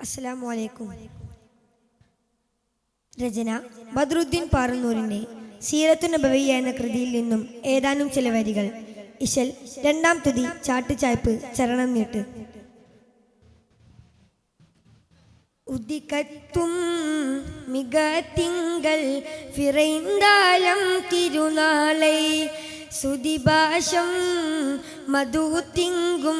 അസ്സലാമു അലൈക്കും. രചന ബദ്രുദ്ദീൻ പാറന്നൂരിൻ്റെ സീറത്തു നബവിയ്യ എന്ന കൃതിയിൽ നിന്നും ഏതാനും ചില വരികൾ. ഇശൽ രണ്ടാം തുതി ചാട്ടുചായ്പ് ചരണം നീട്ട്. ഉദിക്കത്തും മികത്തിങ്കൾ ഫിറൈന്താലം തിരുനാളை സുദിഭാഷം മധുത്തിങ്കും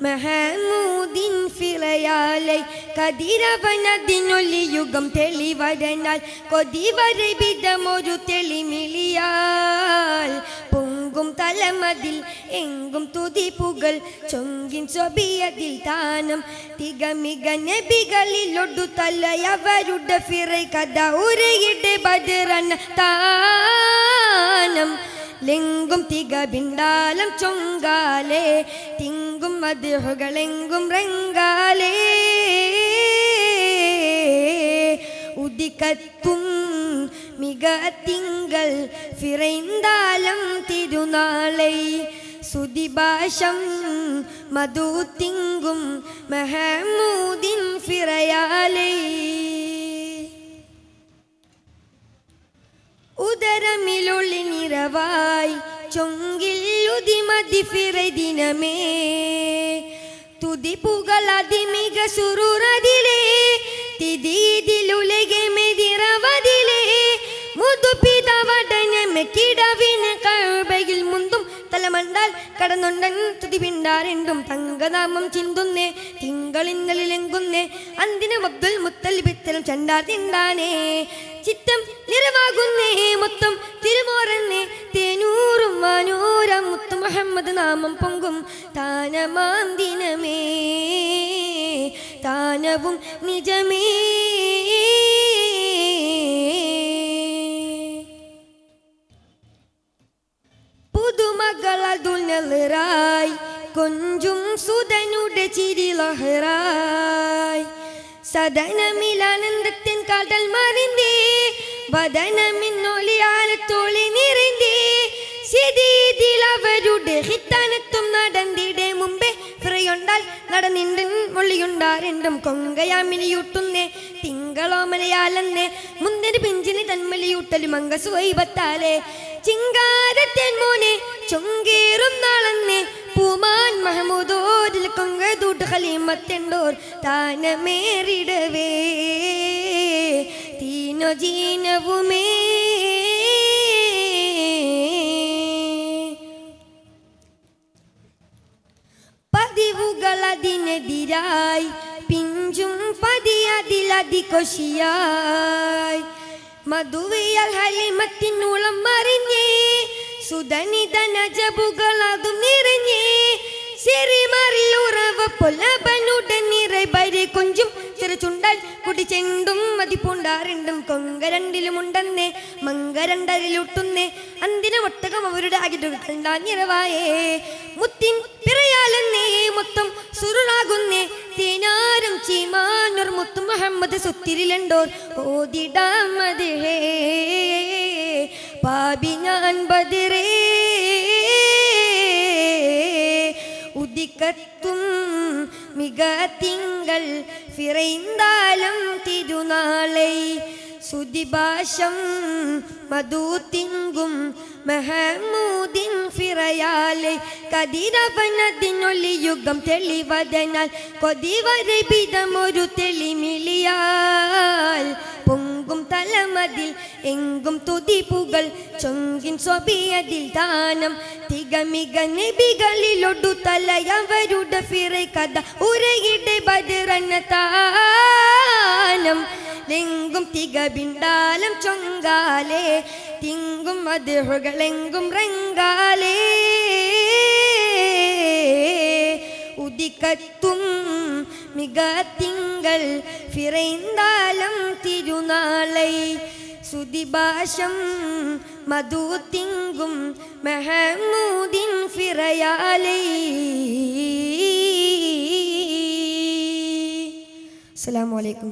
മഹമൂദിൻ ഫിറയാലൈ കതിരവനതിനൊലി യുഗം തെളിവരനാൽ കൊതിവരെ വിധമൊരു തെളിമിളിയാൽ പൊങ്കും തലമതിൽ എങ്കും തുതിപ്പുകൾ ചൊങ്കിൻ സ്വബിയതിൽ താനം തികമിക നബികളിലൊടു തലയവരുടെ ഫിറൈ കഥ ഉരയുടെ ബദറന താനം ലെങ്കും തികബിണ്ടാലം ചൊങ്കാലേ തിങ്കും മദ്ഹുകളെങ്കും റങ്കാലേ ഉദിക്കത്തും മികത്തിങ്കൾ ഫിറൈന്താലം തിരുനാളை സുദിഭാഷം മധുത്തിങ്കും മഹമൂദിൻ ഫിറയാലൈ ഉദരമിലൊളി നിറവായി ചൊങ്കിൽ ഉദിമതി ഫിറൈ ദിനമേ തുതിപ്പുകൾ അതിമിക സുറുറതിലേ തിതിയിലുലകെ മെതിറവതിലേ മുതുപിതവടനമെ കിടവിന് കഴുബയിൽ മുന്തും തലമണ്ടാൽ കടന്നുണ്ടൻ തുതിപിണ്ടാരെണ്ടും തങ്കനാമം ചിന്തുന്നേ തിങ്കളിന്നലിലെങ്കുന്നേ അന്തിനും അബ്ദുൽ മുത്തലിബിത്തലും ചണ്ടാർ തിണ്ടാനേ ചിത്തം നിറവാകുന്നേ മൊത്തം തിരുമോറന്നേ തേനൂറും വാനൂരം മുത്തു മുഹമ്മദ് നാമം പൊങ്കും താനമാം ദിനമേ താനവും നിജമേ പുതുമകളതുൽ നെളിറായി കൊഞ്ചും സുതനുടെ ചിരി ലഹറായി സദനമിലാനന്ദത്തിൻ കാതൽ മറിന്തേ വദനമിന്നൊളിയാലത്തോളി നിറന്തേ സിദീദിൽ അവരുടെ ഹിത്താനത്തും നടന്നിടെ മുമ്പേ ഫിറയുണ്ടാൽ നടന്നിണ്ടൻ മൊള്ളിയുണ്ടാരെണ്ടും കൊങ്കയാമിനിയൂട്ടുന്നേ തിങ്കളോമനയാലെന്നേ മുന്തിന് പിഞ്ചിന് തന്മലിയൂട്ടലും അംഗസുവൈബത്താലേ ചിങ്കാരത്തേൻ മോനെ ചൊങ്കേറും നാളന്നേ പൂമാൻ മഹമൂദോരിൽ കൊങ്കദൂട്ട് ഖലീമത്തെണ്ടോർ താനമേറിടവേ തീനോ ജീനവുമേ പതിവുകളതിനെതിരായി പിഞ്ചും പതിയതിലതികൊശിയായി മധുവിയൽ ഹലിമത്തിനൂളം മറിഞ്ഞേ സുധനിധനജബുകളതും നിറഞ്ഞേ സിറിമറിലുറവ പൊലബനുടൻ നിറബരി കൊഞ്ചും ചെറുചുണ്ടാൽ കുടിച്ചെണ്ടും മതിപ്പുണ്ടാരെണ്ടും കൊങ്കരണ്ടിലുമുണ്ടെന്നേ മങ്കരണ്ടരിലൂട്ടുന്നേ അന്തിന ഒട്ടകം അവരുടെ അകിടുകൾ കണ്ടാ നിറവായേ മുത്തിൻ പിറയാലെന്നേ മൊത്തം സുരുളാകുന്നേ തേനാരും ചീമാനൂർ മുത്തു മുഹമ്മദ് സുത്തിരിലെണ്ടോർ ഓതിടാമതേ പാപി ഞാൻ ബദറേ ഉദിക്കത്തും മികത്തിങ്കൾ ഫിറൈന്താലം തിരുനാളை സുദിഭാഷം മധുത്തിങ്കും മഹമൂദിൻ ഫിറയാലൈ കതിരവനതിനൊലി യുഗം തെളിവതനാൽ കൊതിവരെ വിധമൊരു തെളിമിളിയാൽ പൊങ്കും തലമതിൽ എങ്കും തുതിപ്പുകൾ ചൊങ്കിൻ സ്വബിയതിൽ താനം തികമിക നബികളിലൊടു തലയവരുടെ ഫിറൈ കഥ ഉരയുടെ ബദറന താനം ലെങ്കും തികബിണ്ടാലം ചൊങ്കാലേ തിങ്കും മദ്ഹുകളെങ്കും റങ്കാലേ ഉദിക്കത്തും മികത്തിങ്കൾ ഫിറൈന്താലം തിരുനാളை സുദിഭാഷം മധുത്തിങ്കും മഹമൂദിൻ ഫിറയാലൈ. അസ്സലാമു അലൈക്കും.